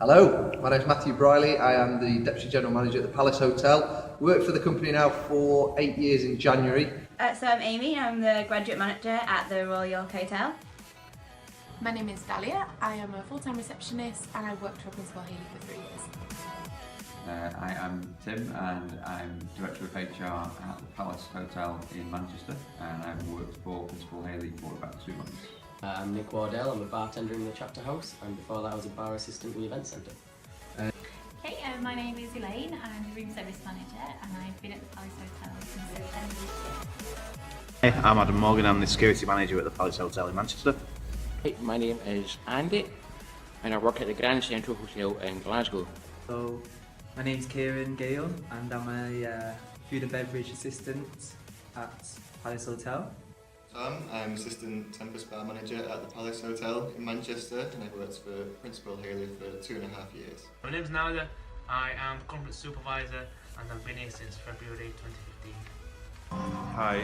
Hello, my name is Matthew Briley. I am the Deputy General Manager at the Palace Hotel. Worked for the company now for 8 years in January. So I'm Amy, I'm the Graduate Manager at the Royal York Hotel. My name is Dahlia. I am a full-time receptionist and I've worked for Principal Hayley for 3 years. I am Tim and I'm Director of HR at the Palace Hotel in Manchester, and I've worked for Principal Hayley for about 2 months. I'm Nick Wardell, I'm a bartender in the Chapter House, and before that I was a bar assistant in the Event Centre. Okay, my name is Elaine, I'm the Room Service Manager and I've been at the Palace Hotel since September this year. Hey, I'm Adam Morgan, I'm the Security Manager at the Palace Hotel in Manchester. Hey, my name is Andy and I work at the Grand Central Hotel in Glasgow. So, my name's Kieran Gale and I'm a food and beverage assistant at Palace Hotel. I'm Assistant Tempest Bar Manager at the Palace Hotel in Manchester, and I've worked for Principal Hayley for 2.5 years. My name's Nada, I am Corporate Supervisor and I've been here since February 2015. Hi,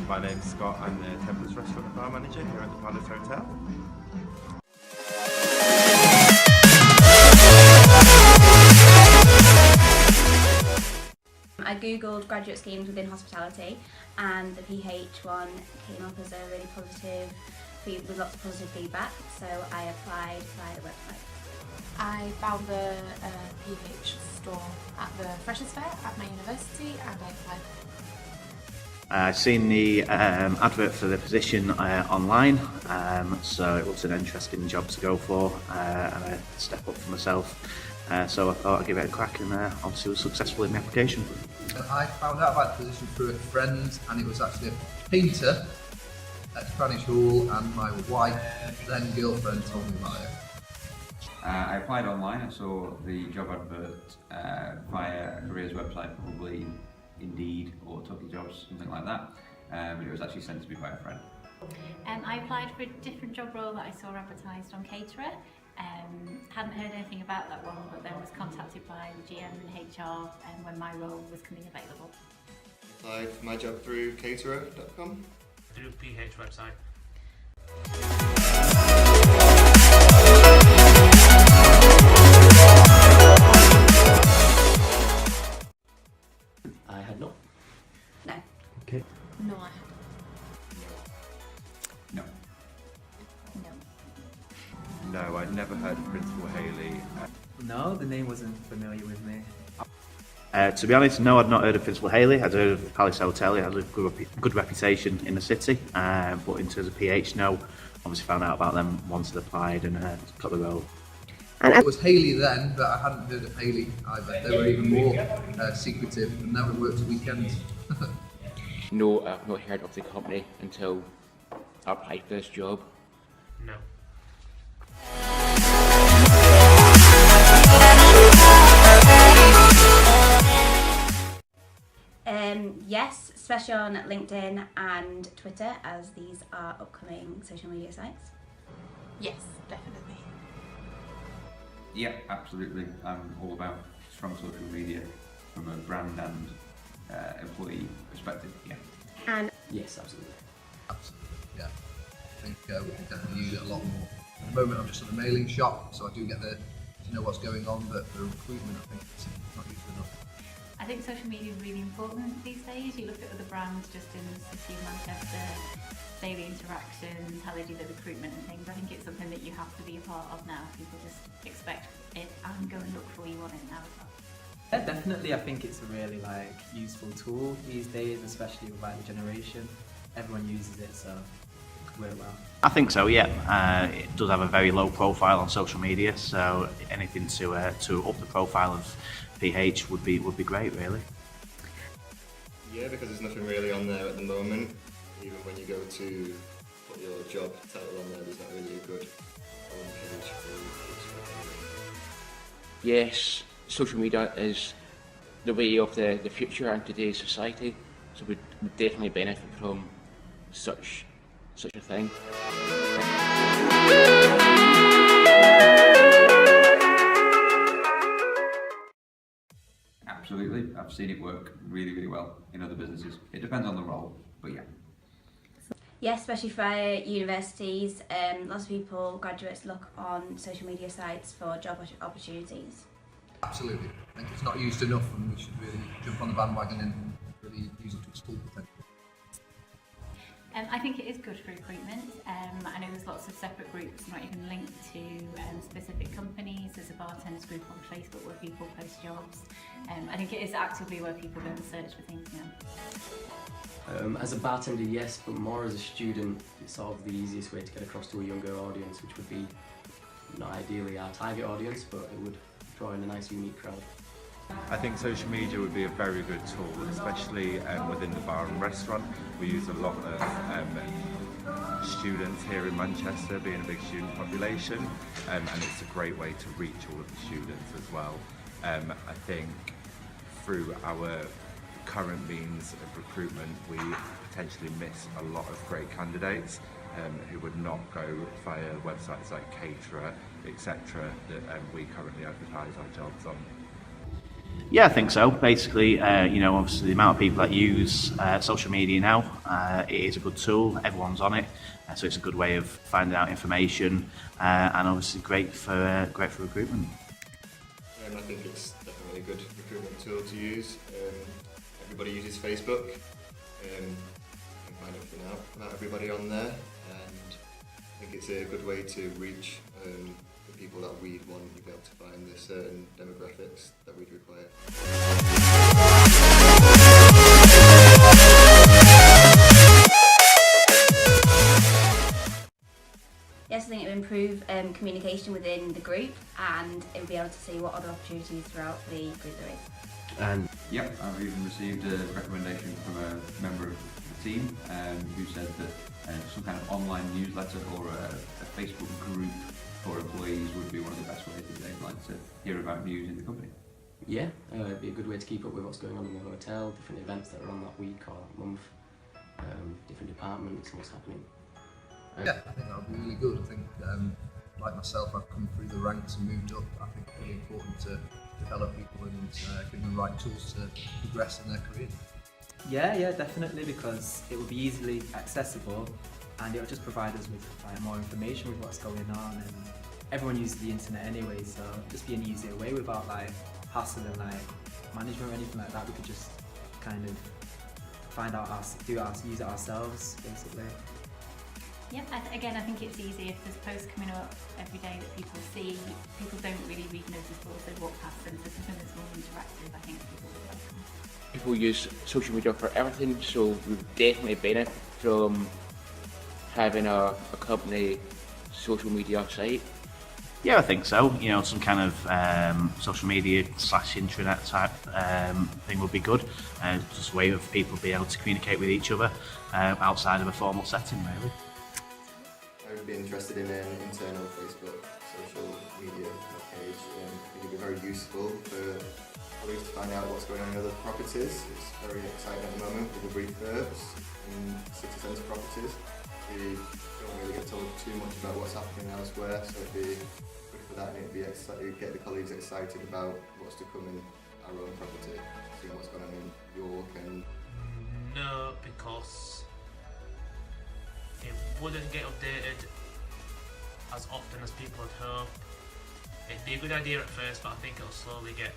my name's Scott, I'm the Tempest Restaurant Bar Manager here at the Palace Hotel. I googled graduate schemes within hospitality and the PH one came up as a really positive, with lots of positive feedback, so I applied via the website. I found the PH store at the Freshers Fair at my university and I applied. I've seen the advert for the position online, so it looks an interesting job to go for and a step up for myself. So I thought I'd give it a crack and obviously was successful in the application. I found out about the position through a friend, and it was actually a painter at Spanish Hall, and my wife, then girlfriend, told me about it. I applied online. I saw the job advert via a careers website, probably Indeed or Total Jobs, something like that. But it was actually sent to me by a friend. I applied for a different job role that I saw advertised on Caterer. Hadn't heard anything about that one, but then was contacted by the GM and HR when my role was coming available. I applied for my job through caterer.com. Through PH website. I had not. No. Okay. No, I haven't. No. No. No, I'd never heard of Principal Hayley. No, the name wasn't familiar with me. To be honest, no, I'd not heard of Principal Hayley. I'd heard of the Palace Hotel. It has a good reputation in the city, but in terms of PH, no. Obviously found out about them once I'd applied and got the role. It was Hayley then, but I hadn't heard of Hayley either. They were even more secretive, and now it works weekends. No, I've not heard of the company until I applied for this job. No. Yes, especially on LinkedIn and Twitter, as these are upcoming social media sites. Yes, definitely. Yeah, absolutely. I'm all about strong social media from a brand and employee perspective. Yeah. And Yes, absolutely. Absolutely, yeah. I think we can definitely use it a lot more. At the moment I'm just on the mailing shop, so I do get to know what's going on, but for recruitment I think it's not used enough. I think social media is really important these days. You look at other brands just in the city of Manchester, daily interactions, how they do their recruitment and things. I think it's something that you have to be a part of now. People just expect it and go and look for you on it now as well. Yeah, definitely. I think it's a really useful tool these days, especially with the generation. Everyone uses it, so it could work well. I think so, yeah. It does have a very low profile on social media, so anything to up the profile of PH would be great, really. Yeah, because there's nothing really on there at the moment. Even when you go to put your job title on there, there's not really a good home page for Yes, social media is the way of the future in today's society, so we would definitely benefit from such a thing. Absolutely. I've seen it work really, really well in other businesses. It depends on the role, but yeah. Yes, especially for universities. Lots of people, graduates, look on social media sites for job opportunities. Absolutely. I think it's not used enough, and we should really jump on the bandwagon and really use it to its full potential. I think it is good for recruitment. I know there's lots of separate groups, not even linked to specific companies. There's a bartenders group on Facebook where people post jobs. I think it is actively where people go and search for things now. As a bartender, yes, but more as a student, it's sort of the easiest way to get across to a younger audience, which would be not ideally our target audience, but it would draw in a nice, unique crowd. I think social media would be a very good tool, especially within the bar and restaurant. We use a lot of students here in Manchester, being a big student population, and it's a great way to reach all of the students as well. I think through our current means of recruitment, we potentially miss a lot of great candidates who would not go via websites like Caterer, etc., that we currently advertise our jobs on. Yeah, I think so. Basically, obviously the amount of people that use social media now, it is a good tool. Everyone's on it, so it's a good way of finding out information, and obviously great for recruitment. I think it's definitely a good recruitment tool to use. Everybody uses Facebook. You can find everything out about everybody on there, and I think it's a good way to reach the people that we'd want to be able to find the certain demographics that we'd require. Yes, I think it would improve communication within the group, and it would be able to see what other opportunities throughout the group there is. And yep, I've even received a recommendation from a member of the team who said that some kind of online newsletter or a Facebook group for employees would be one of the best ways that they'd like to hear about news in the company. Yeah, it'd be a good way to keep up with what's going on in the hotel, different events that are on that week or month, different departments and what's happening. Yeah, I think that would be really good. I think, like myself, I've come through the ranks and moved up. I think it's really important to develop people and give them the right tools to progress in their career. Yeah, definitely, because it will be easily accessible and it will just provide us with more information with what's going on, and everyone uses the internet anyway, so it'll just be an easier way without hassle and management or anything like that. We could just kind of use it ourselves basically. Yep, again, I think it's easy if there's posts coming up every day that people see. People don't really read notice boards, they walk past them, so something that's more interactive, I think people would welcome. People use social media for everything, so we would definitely benefit from having a company social media site. Yeah, I think so. Some kind of social media / intranet type thing would be good. Just a way of people being able to communicate with each other outside of a formal setting, really. I would be interested in an internal Facebook social media page. I think it would be very useful for colleagues to find out what's going on in other properties. It's very exciting at the moment with the refurbs in city centre properties. We don't really get told too much about what's happening elsewhere, so it'd be good for that, and it'd get the colleagues excited about what's to come in our own property, seeing what's going on in York and... No, because it wouldn't get updated as often as people would hope. It'd be a good idea at first, but I think it'll slowly get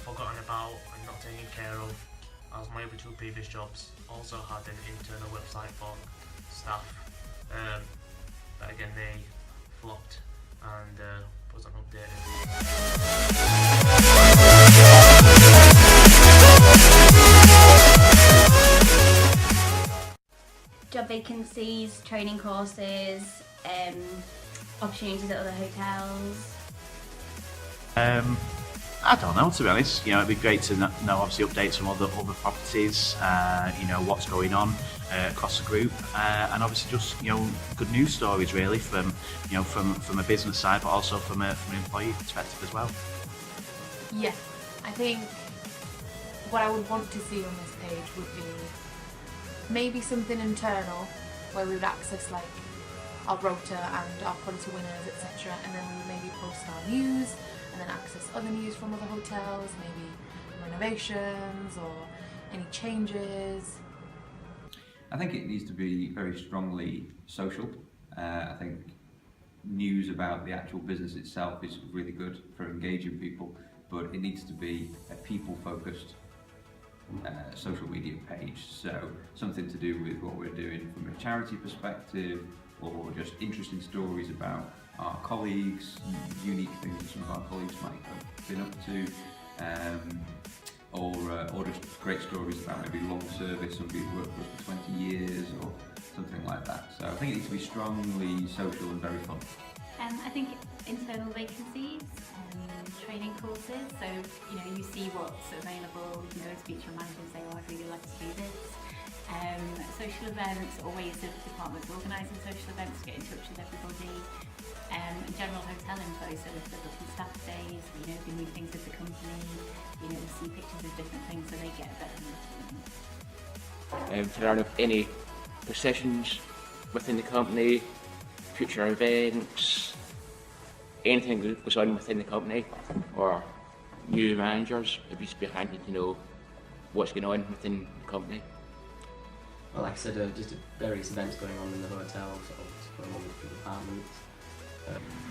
forgotten about and not taken care of, as my other two previous jobs also had an internal website for staff, but again they flopped and wasn't updated. Job vacancies, training courses, opportunities at other hotels. I don't know, to be honest. It'd be great to know obviously updates from other properties, what's going on across the group, and obviously just good news stories really from a business side, but also from an employee perspective as well. Yeah, I think what I would want to see on this page would be maybe something internal where we would access our rota and our quality winners, etc., and then we would maybe post our news and then access other news from other hotels, maybe renovations or any changes. I think it needs to be very strongly social. I think news about the actual business itself is really good for engaging people, but it needs to be a people-focused social media page. So something to do with what we're doing from a charity perspective, or just interesting stories about our colleagues, unique things that some of our colleagues might have been up to, or just great stories about maybe long service, somebody who worked for us for 20 years or something like that. So I think it needs to be strongly social and very fun. I think internal vacancies, training courses, so you see what's available, you can go to speak to your manager and say, oh, I'd really like to do this. Social events, or ways of departments organising social events to get in touch with everybody. General hotel info, so if they're booking staff days, the new things with the company, we see pictures of different things so they get a better understanding. If there are any positions within the company, future events, anything that goes on within the company, or new managers, it'd be handy to know what's going on within the company. Well, like I said, just various events going on in the hotel, sort of going on with the departments.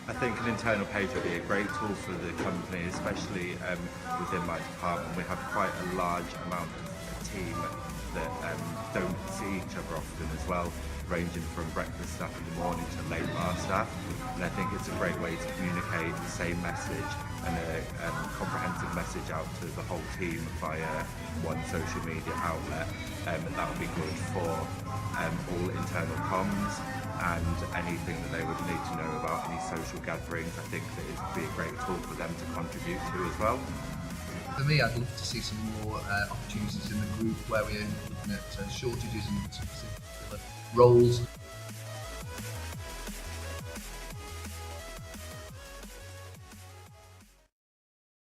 I think an internal page would be a great tool for the company, especially within my department. We have quite a large amount of a team that don't see each other often as well, ranging from breakfast staff in the morning to late bar staff. And I think it's a great way to communicate the same message and a comprehensive message out to the whole team via one social media outlet. And that would be good for all internal comms and anything that they would need to know about any social gatherings. I think that it would be a great tool for them to contribute to as well. For me, I'd love to see some more opportunities in the group where we're looking at shortages in particular roles.